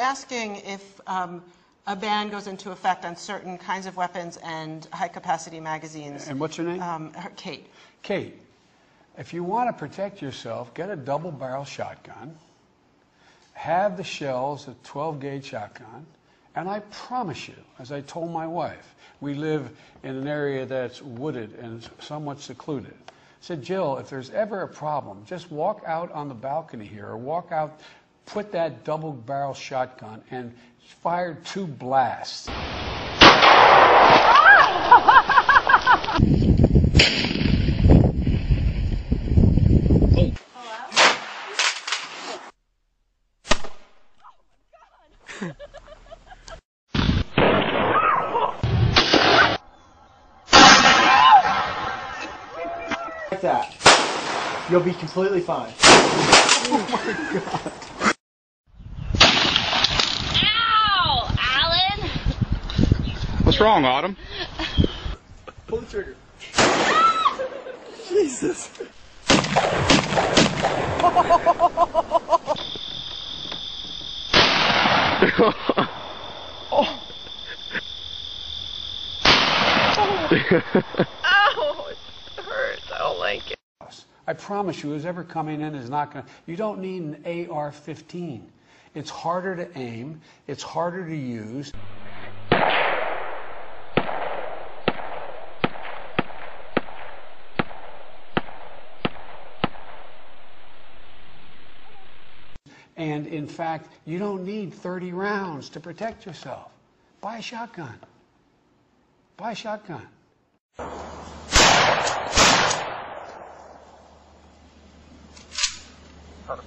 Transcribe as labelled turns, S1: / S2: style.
S1: asking if a ban goes into effect on certain kinds of weapons and high-capacity magazines.
S2: And what's your name?
S1: Kate.
S2: Kate, if you want to protect yourself, get a double-barrel shotgun, have the shells, a 12-gauge shotgun, and I promise you, as I told my wife, we live in an area that's wooded and somewhat secluded. I said, Jill, if there's ever a problem, just walk out on the balcony here or walk out, put that double-barrel shotgun and fire 2 blasts.
S3: Like that. You'll be completely fine.
S2: Oh my God.
S4: Ow! Alan!
S5: What's wrong, Autumn?
S3: Pull the trigger. Jesus.
S4: Ow! It hurts. I don't like it.
S2: I promise you, who's ever coming in is not going to... You don't need an AR-15. It's harder to aim. It's harder to use. And in fact, you don't need 30 rounds to protect yourself. Buy a shotgun. Buy a shotgun.
S3: Perfect.